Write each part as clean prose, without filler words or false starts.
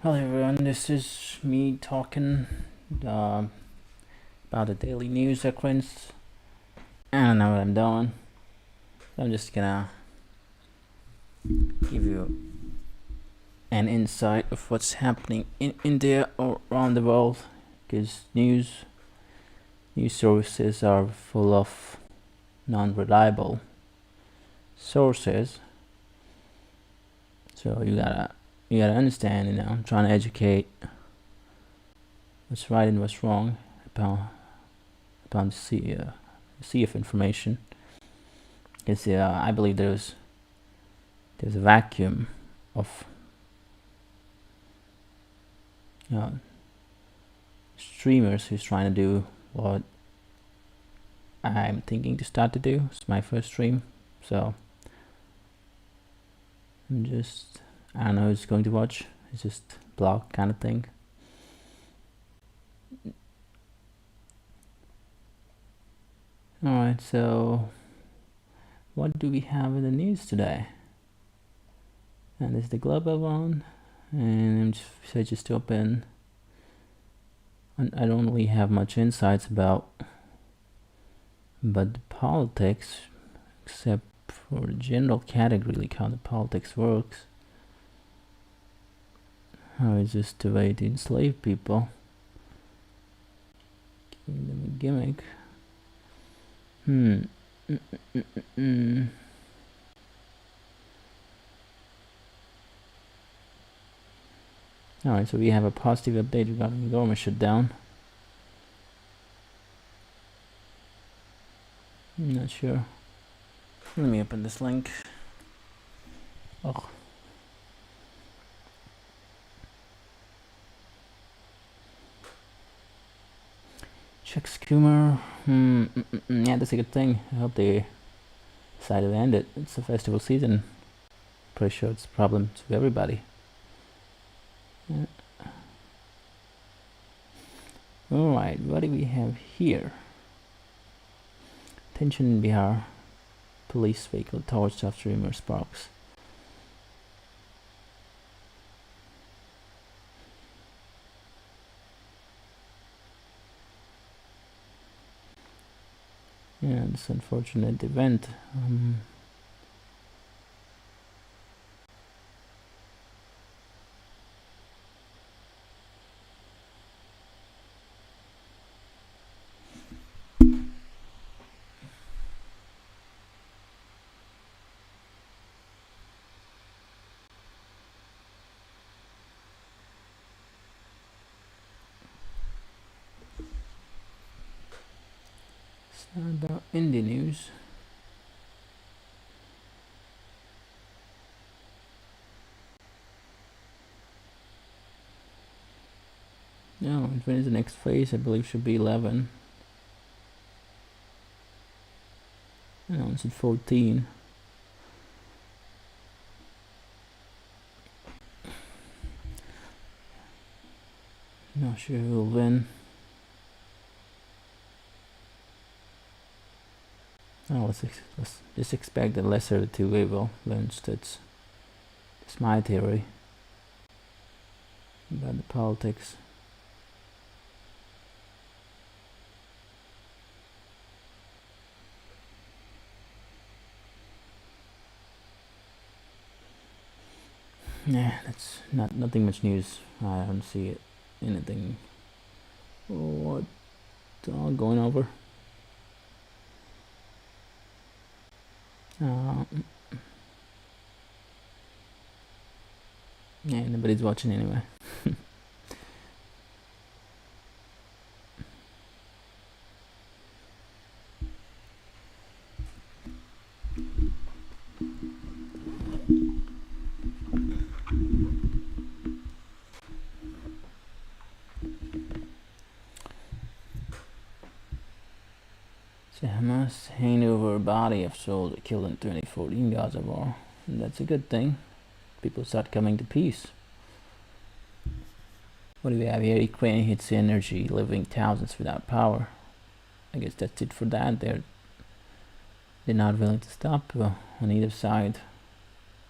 Hello everyone, this is me talking uh, about the daily news occurrence. I don't know what I'm doing. I'm just gonna give you an insight of what's happening in India or around the world, because news sources are full of non-reliable sources. So you gotta understand. I'm trying to educate what's right and what's wrong upon the sea of information. Because I believe there's a vacuum of streamers who's trying to do what I'm thinking to start to do. It's my first stream, so I don't know who's going to watch. It's just blog kind of thing. Alright, so what do we have in the news today? And this is the global one, and I just open. I don't really have much insights about but the politics, except for the general category, like how the politics works. How it's just a way to enslave people, giving them a gimmick. Alright, so we have a positive update regarding the government shutdown. I'm not sure. Let me open this link. Oh. Check skimmer. Yeah, that's a good thing. I hope they decided to end it. It's a festival season. Pretty sure it's a problem to everybody. Yeah. Alright, what do we have here? Tension in Bihar. Police vehicle torched after rumor sparks. Yeah, this unfortunate event. About Indie news. No, when is the next phase? I believe should be 11. No, it's at 14. Not sure who will win. Oh, let's just expect the lesser of the two evil wins. That's my theory about the politics. Yeah, that's nothing much news. I don't see it. Anything. What going over? Yeah, nobody's watching anyway. So Hamas hand over body of soldier killed in 2014 Gaza war. And that's a good thing. People start coming to peace. What do we have here? Ukraine hits energy, leaving thousands without power. I guess that's it for that. They're not willing to stop on either side.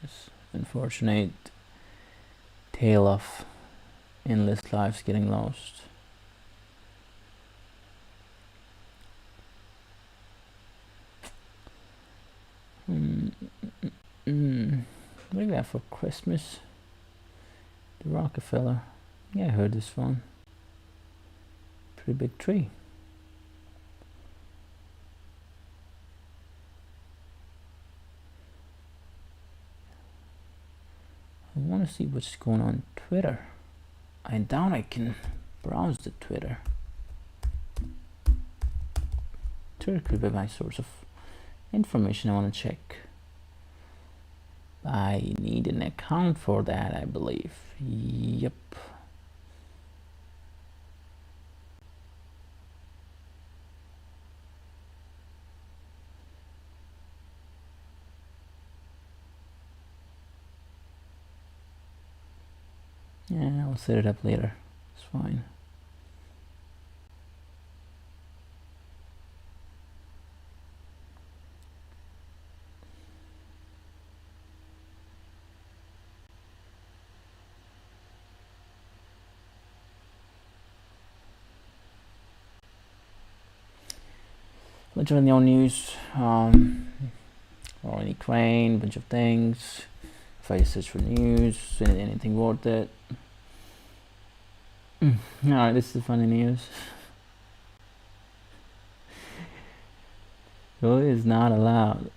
It's unfortunate tale of endless lives getting lost. Mm, what do we have for Christmas? The Rockefeller. Yeah, I heard this one. Pretty big tree. I want to see what's going on Twitter. I doubt I can browse the Twitter. Twitter could be my source of information I want to check. I need an account for that, I believe. Yep. Yeah, I'll set it up later. It's fine. Bunch of new news. Or in Ukraine, bunch of things. If I search for news, anything worth it. Alright, this is funny news. Who is not allowed?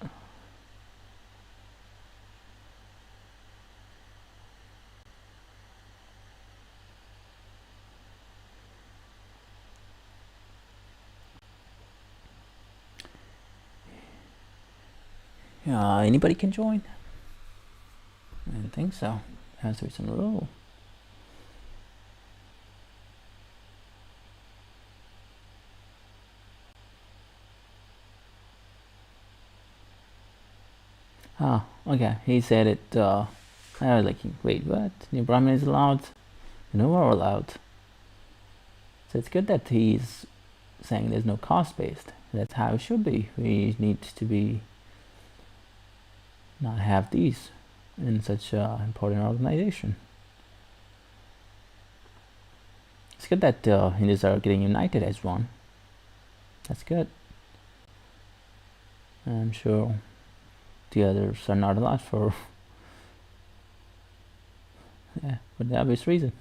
Anybody can join? I don't think so. Has to be some rule. Oh, okay. He said it. I was like, wait, what? New Brahmin is allowed? No are allowed. So it's good that he's saying there's no cost based. That's how it should be. We need to be not have these in such an important organization. It's good that Indians are getting united as one. That's good. I'm sure the others are not allowed for for the obvious reason.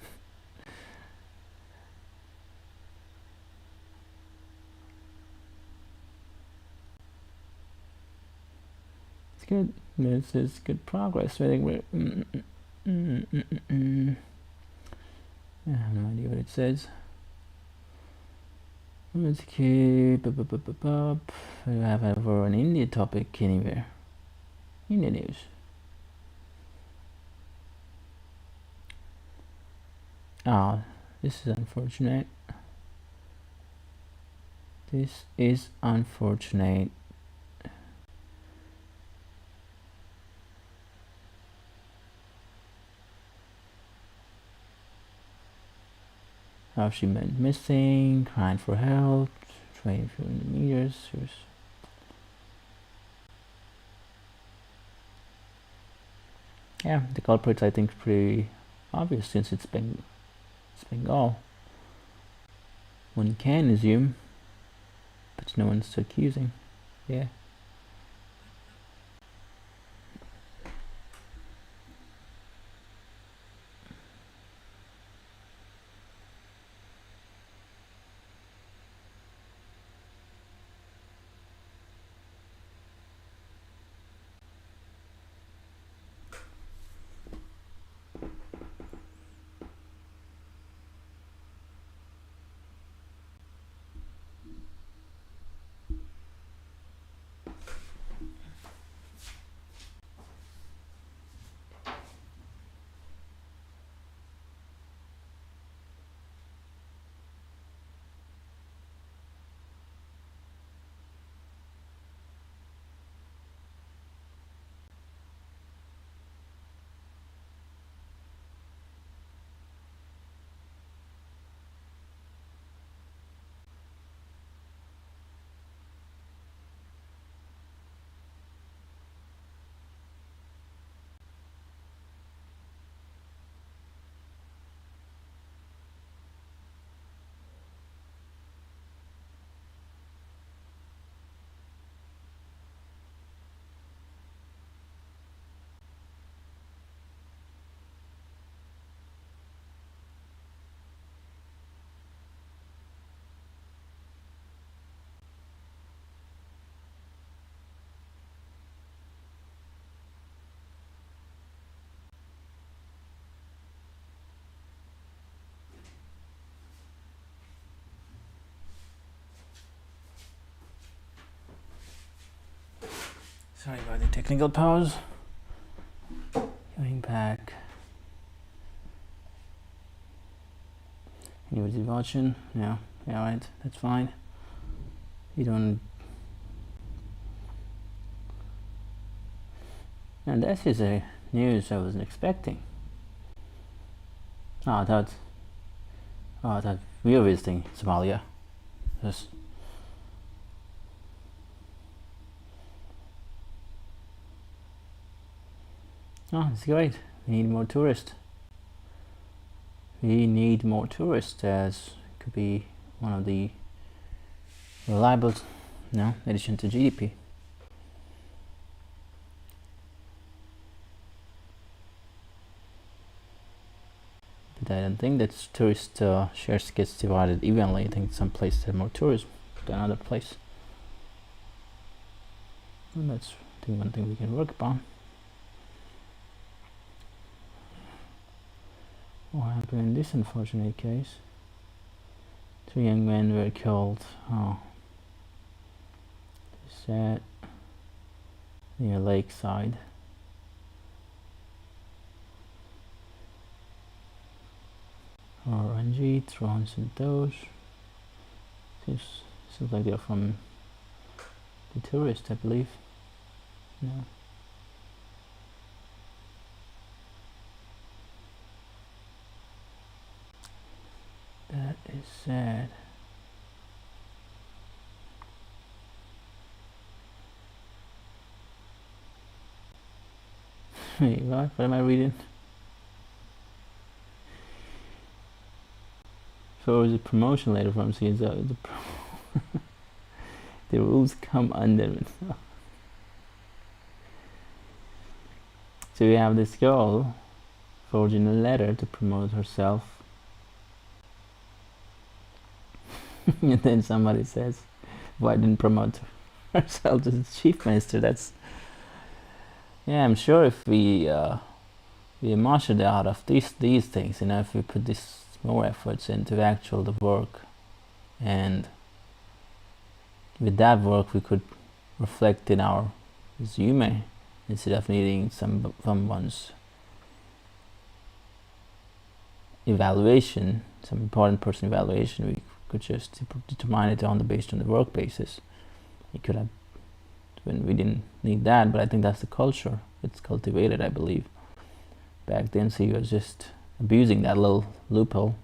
It's good. This is good progress. I think we're. I have no idea what it says. Let's keep. We have ever an India topic anywhere. India news. Ah, this is unfortunate. This is unfortunate. How she went missing, crying for help, 24 meters. Yeah, the culprits I think pretty obvious since it's Bengal. One can assume, but no one's accusing. Yeah. Sorry about the technical pause. Going back. Anybody watching? No. Yeah, right. That's fine. You don't. And this is a news I wasn't expecting. Oh, I thought we were visiting Somalia. Yes. Oh, it's great. We need more tourists. We need more tourists, as could be one of the reliable, addition to GDP. But I don't think that tourist shares gets divided evenly. I think some places have more tourism than other place. And that's, I think, one thing we can work upon. What happened in this unfortunate case? 2 young men were killed. Oh, sad. Near Lakeside. Orange, Trons and those. Seems like they're from the tourists, I believe. No. That is sad. Wait, what? What am I reading? So is a promotion letter from CSO. The rules come under. So we have this girl forging a letter to promote herself. And then somebody says, why didn't promote herself as chief minister? That's, yeah, I'm sure if we mastered out of these things, if we put this more efforts into actual the work, and with that work we could reflect in our resume instead of needing someone's evaluation, some important person evaluation. We could just determine it based on the work basis. We could have, when we didn't need that, but I think that's the culture it's cultivated, I believe. Back then, so he was just abusing that little loophole.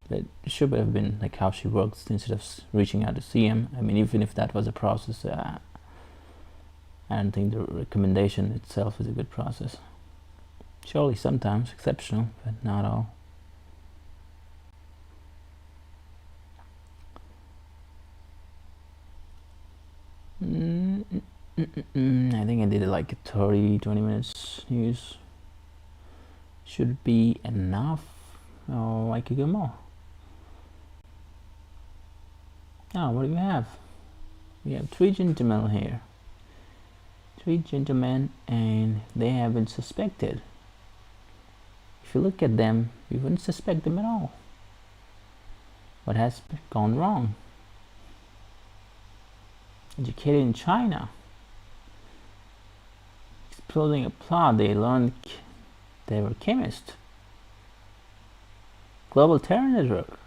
But it should have been like how she works instead of reaching out to see him. I mean, even if that was a process, I don't think the recommendation itself is a good process. Surely sometimes exceptional, but not all. I think I did it like 30-20 minutes news. Should be enough. Oh, I could go more. Now, what do we have? We have 3 gentlemen here. 3 gentlemen, and they have been suspected. If you look at them, you wouldn't suspect them at all. What has gone wrong? Educated in China. Exploding a plot, they learned they were chemists. Global terror network.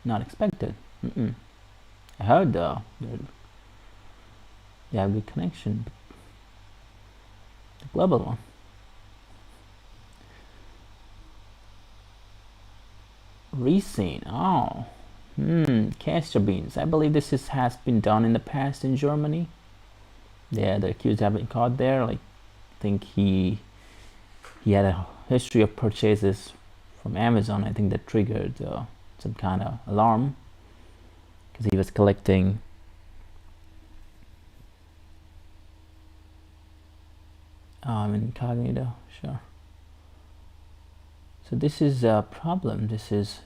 Not expected. I heard though, they have a good connection. The global one. Reseen. Oh. Castor beans. I believe this has been done in the past in Germany. Yeah, the accused have been caught there. Like, I think he had a history of purchases from Amazon. I think that triggered some kind of alarm, because he was collecting I'm incognito, sure. So this is a problem. This is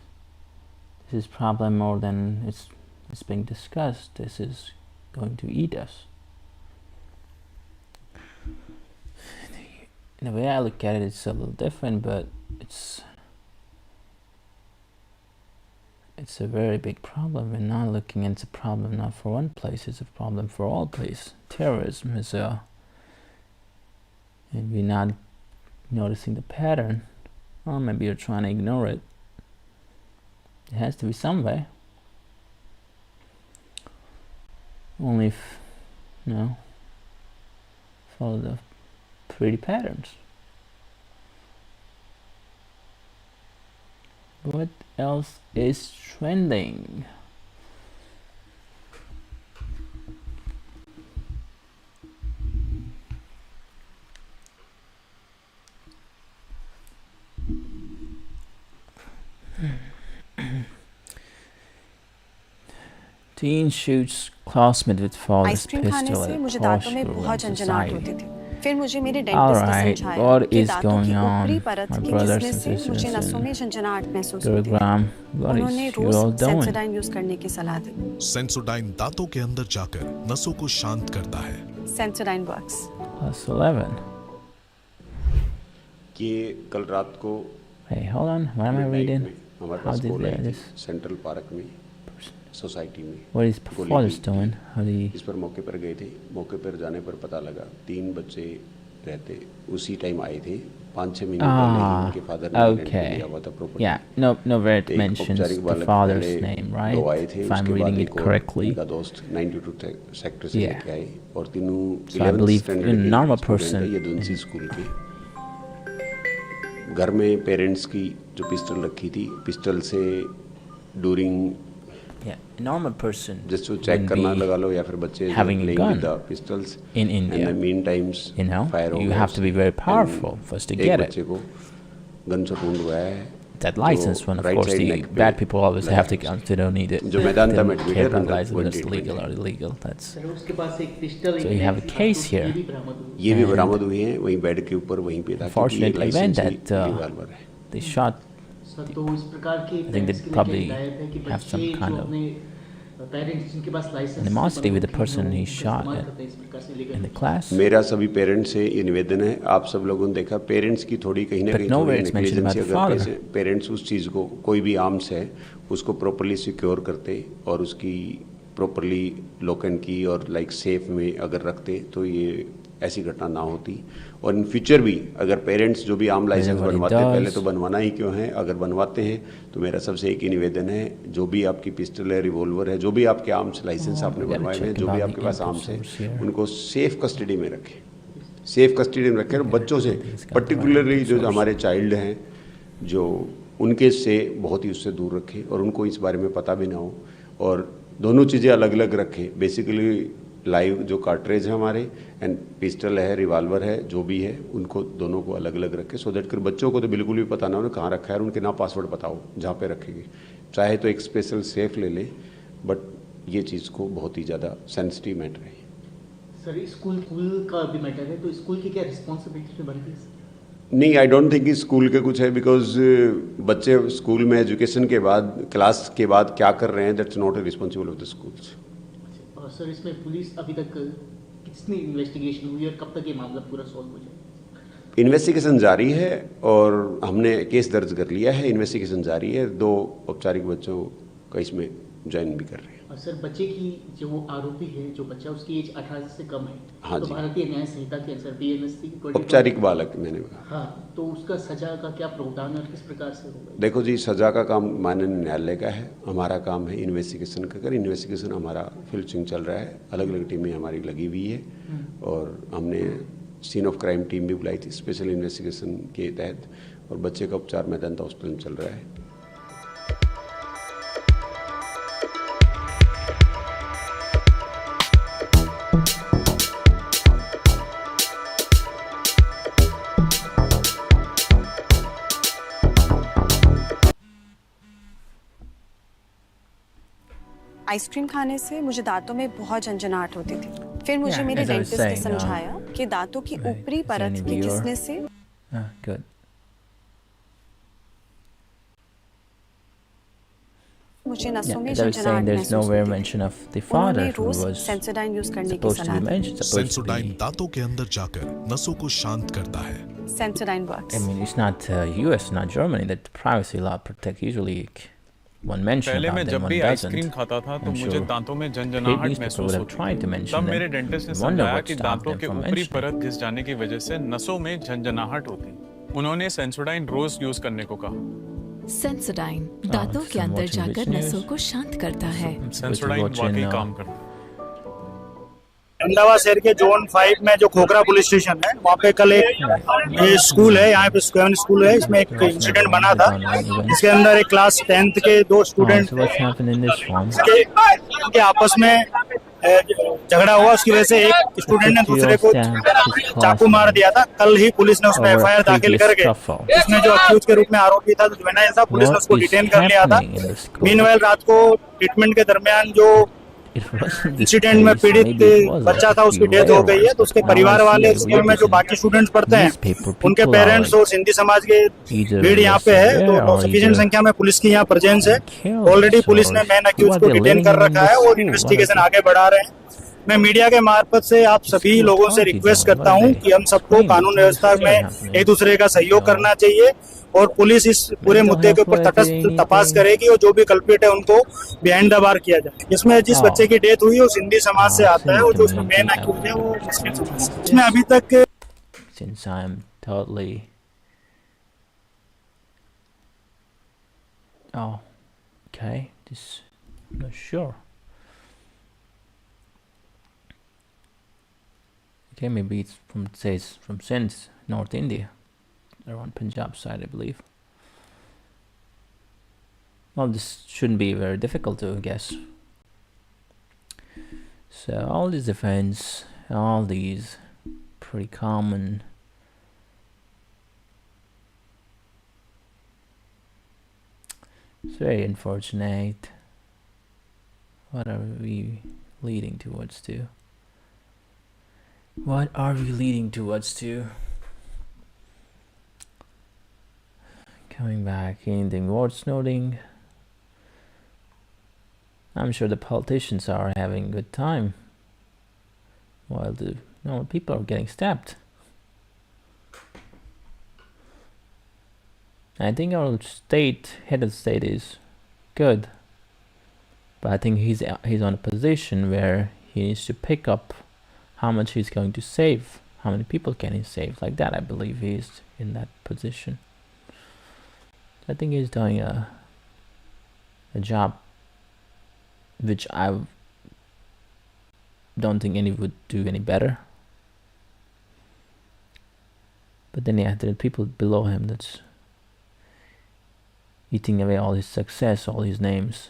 problem more than it's being discussed. This is going to eat us. In the way I look at it, it's a little different, but it's it's a very big problem. We're not looking into problem not for one place, it's a problem for all places. Terrorism is and we're not noticing the pattern. Or maybe you're trying to ignore it. It has to be some way. Only if, follow the pretty patterns. What else is trending? Teen shoots classmate with father's pistol at a posh urban society. फिर मुझे मेरे dentist ने समझाया कि दांतों की ऊपरी परत की घिसने से मुझे नसों में झंझनाहट महसूस होती है। उन्होंने रोज सेंसोडाइन यूज करने की सलाह दी। सेंसोडाइन दांतों के अंदर जाकर नसों को शांत करता है। Sensodyne works. Plus 11. कि कल रात को Hey, hold on. What am I reading? हमारे How पास did कॉल आई थी this? सेंट्रल पार्क में सोसाइटी में। What is father's doing? How do you? इस पर मौके पर गए थे। मौके पर जाने पर पता लगा 3 बच्चे रहते उसी टाइम आए थे। 5-6 महीने पहले ही उनके फादर ने रेंट पे लिया हुआ था property. Yeah, nowhere it mentions the father's name, right? दो आए थे। If I'm reading it correctly. उनका दोस्त 92 सेक्टर से लेके आए और तीनों So I believe in a normal person. ये दुनसी स्कूल के घर में पेरेंट्स की जो पिस्टल रखी थी, पिस्टल से during a normal person just to check करना लगा लो या फिर बच्चे having a gun with the pistols in India. and the mean times You have to be very powerful first to get it. बच्चे को गन से ढूंढ हुआ है। That license one, of course, the bad people always have the guns. They don't need it. जो मैदान था They में don't care about license, whether it's legal or illegal. That's so you have a case here. ये भी बरामद हुई है वहीं बेड के ऊपर वहीं पे था। Unfortunately, when that they shot, sir तो इस प्रकार के I think they probably have some kind of animosity with the person he shot in the class. मेरा सभी पेरेंट्स से ये निवेदन है, आप सब लोगों ने देखा पेरेंट्स की थोड़ी कहीं ना कहीं नेग्लिजेंसी, अगर पेरेंट्स उस चीज़ को कोई भी आर्म्स है उसको प्रॉपरली सिक्योर करते और उसकी प्रॉपरली लॉक एंड की और लाइक सेफ में अगर रखते तो ये ऐसी घटना ना होती। और इन फ्यूचर भी अगर पेरेंट्स जो भी आर्म लाइसेंस बनवाते हैं, पहले तो बनवाना ही क्यों है, अगर बनवाते हैं तो मेरा सबसे एक ही निवेदन है, जो भी आपकी पिस्टल है, रिवॉल्वर है, जो भी आपके आर्म्स लाइसेंस आपने बनवाए हैं, जो भी आपके पास आर्म्स है, उनको सेफ कस्टडी में रखें, सेफ कस्टडी में रखें। और बच्चों से पर्टिकुलरली जो हमारे चाइल्ड हैं जो उनके से बहुत ही उससे दूर रखें और उनको इस बारे में पता भी ना हो। और दोनों चीज़ें अलग अलग रखें, बेसिकली लाइव जो कार्ट्रेज है हमारे एंड पिस्टल है, रिवॉल्वर है, जो भी है उनको दोनों को अलग अलग रखें, सो दैट कर बच्चों को तो बिल्कुल भी पता ना हो कहाँ रखा है और उनके ना पासवर्ड पता हो जहाँ पे रखेंगे। चाहे तो एक स्पेशल सेफ ले लें, बट ये चीज़ को बहुत ही ज़्यादा सेंसिटिव मैटर है। सर स्कूल का भी मैटर है तो स्कूल की क्या रिस्पॉन्सिबिलिटी बनती है? नहीं, आई डोंट थिंक स्कूल के कुछ है, बिकॉज बच्चे स्कूल में एजुकेशन के बाद क्लास के बाद क्या कर रहे हैं that's not a responsible of the schools. Sir इसमें पुलिस अभी तक कितनी इन्वेस्टिगेशन हुई और कब तक ये मामला पूरा सॉल्व हो जाएगा? इन्वेस्टिगेशन जारी है और हमने केस दर्ज कर लिया है, इन्वेस्टिगेशन जारी है। 2 औपचारिक बच्चों का इसमें ज्वाइन भी कर रहे हैं। और सर बच्चे की जो वो आरोपी है जो बच्चा उसकी एज 18 से कम है, हाँ तो जी, भारतीय न्याय संहिता के अनुसार बीएनएस औपचारिक बालक मैंने कहा। हाँ, तो उसका सजा का क्या प्रावधान है और किस प्रकार से होगा? देखो जी, सजा का काम माननीय न्यायालय का है, हमारा काम है इन्वेस्टिगेशन का। कर इन्वेस्टिगेशन हमारा फिल्चिंग चल रहा है, अलग अलग टीमें हमारी लगी हुई है और हमने सीन ऑफ क्राइम टीम भी बुलाई थी स्पेशल इन्वेस्टिगेशन के तहत, और बच्चे का उपचार मेदांता हॉस्पिटल में चल रहा है। आइसक्रीम खाने से मुझे दांतों में बहुत झंझनाहट होती थी। फिर मुझे मेरे डेंटिस्ट ने समझाया कि दांतों की ऊपरी परत के घिसने से मुझे नसों में झंझनाहट महसूस होती थी। उन्होंने रोज सेंसोडाइन यूज करने की सलाह दी। सेंसोडाइन दांतों के अंदर जाकर नसों को शांत करता है। Sensodyne works. I mean, it's not US, not Germany that privacy law protect. Usually one mention पहले about मैं them, जब one भी doesn't. आइसक्रीम खाता था तो I'm मुझे sure दांतों में great झंझनाहट newspaper महसूस would have होती tried to थी। mention तब them. मेरे डेंटिस्ट ने I wonder समझाया what कि stopped दांतों them के from ऊपरी mentioning. परत घिस जाने की वजह से नसों में झंझनाहट होती। उन्होंने सेंसोडाइन रोज यूज करने को कहा। सेंसोडाइन दांतों के अंदर जाकर नसों को शांत करता है। सेंसोडाइन वाकई काम करता है। अहमदाबाद शहर के जोन 5 में जो खोखरा पुलिस स्टेशन है वहाँ पे कल एक स्कूल है, यहाँ पे स्कूल है, इसमें एक इंसिडेंट बना था। इसके अंदर एक क्लास 10th के दो स्टूडेंट के आपस में झगड़ा हुआ, उसकी वजह से एक स्टूडेंट ने दूसरे को चाकू मार दिया था। कल ही पुलिस ने उसमें एफआईआर दाखिल करके इसमें जो अक्यूज के रूप में आरोपी था, जो जुवेनाइल था, पुलिस ने उसको डिटेन कर लिया था। मीनवाइल रात को ट्रीटमेंट के दरमियान जो इंसिडेंट में पीड़ित बच्चा था उसकी डेथ हो गई है, तो उसके परिवार वाले, स्कूल में जो बाकी स्टूडेंट्स पढ़ते हैं, उनके पेरेंट्स और सिंधी समाज के भीड़ यहाँ पे है, तो सफिशिएंट संख्या में पुलिस की यहाँ प्रेजेंस है। ऑलरेडी पुलिस ने मेन अक्यूज को डिटेन कर रखा है और इन्वेस्टिगेशन आगे बढ़ा रहे हैं। मैं मीडिया के मार्फत से आप सभी लोगों से रिक्वेस्ट करता हूँ कि हम सबको कानून व्यवस्था में एक दूसरे का सहयोग करना चाहिए और पुलिस इस पूरे मुद्दे के ऊपर तटस्थ तपास करेगी और जो भी कल्प्रिट है उनको बिहाइंड द बार किया जाए। इसमें जिस बच्चे की डेथ हुई वो सिंधी समाज से आता है और जो उसमें मेन अक्यूज है वो मुस्लिम समाज से। इसमें अभी तक since I'm totally just not sure. Okay, maybe it's from Sindh, North India, around Punjab side, I believe. Well, this shouldn't be very difficult to guess. So all these events, all these pretty common it's very unfortunate. What are we leading towards to? What are we leading towards to? Coming back, anything worth noting? I'm sure the politicians are having a good time while the normal people are getting stabbed. I think our head of state is good, but I think he's on a position where he needs to pick up how much he's going to save, how many people can he save, like that. I believe he's in that position. I think he's doing a job which I don't think any would do any better. But then there are people below him that's eating away all his success, all his names.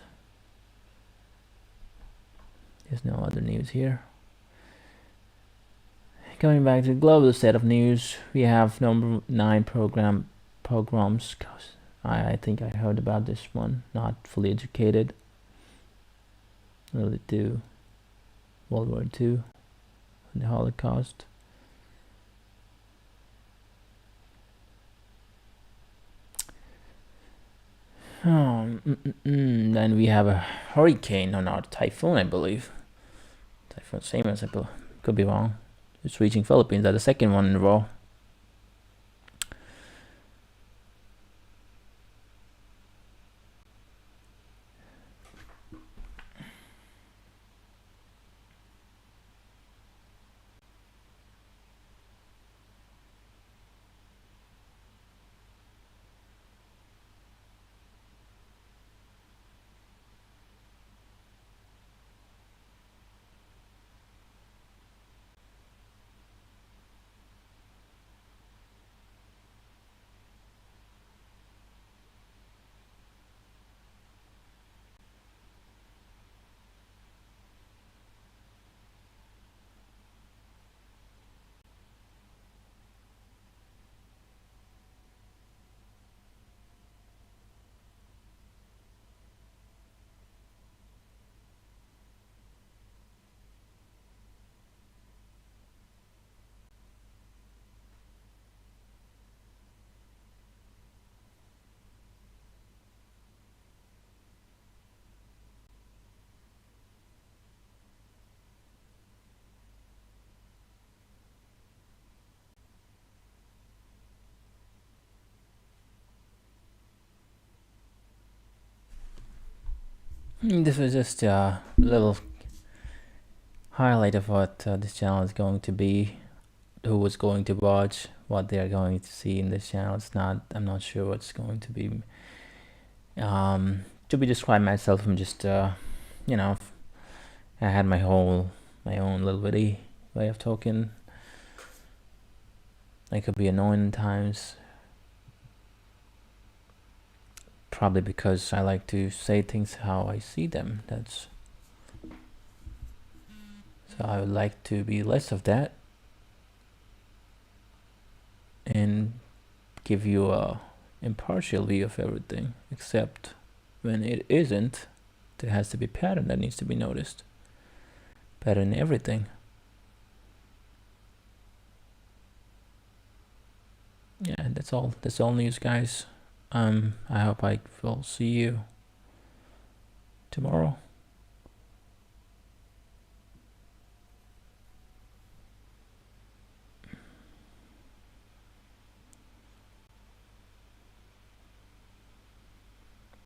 There's no other news here. Coming back to the global set of news, we have number 9 pogroms. I think I heard about this one, not fully educated. Related to World War II and the Holocaust. Then we have a hurricane, no, not typhoon, I believe. Typhoon, same as could be wrong. It's reaching Philippines. That's the second one in a row. This was just a little highlight of what this channel is going to be, who was going to watch, what they are going to see in this channel. I'm not sure what's going to be to be described myself. I'm just you know, I had my own little witty way of talking. I could be annoying at times, probably because I like to say things how I see them. So I would like to be less of that and give you a impartial view of everything, except when it isn't. There has to be pattern that needs to be noticed. Pattern in everything. Yeah, that's all news, guys. I hope I will see you tomorrow.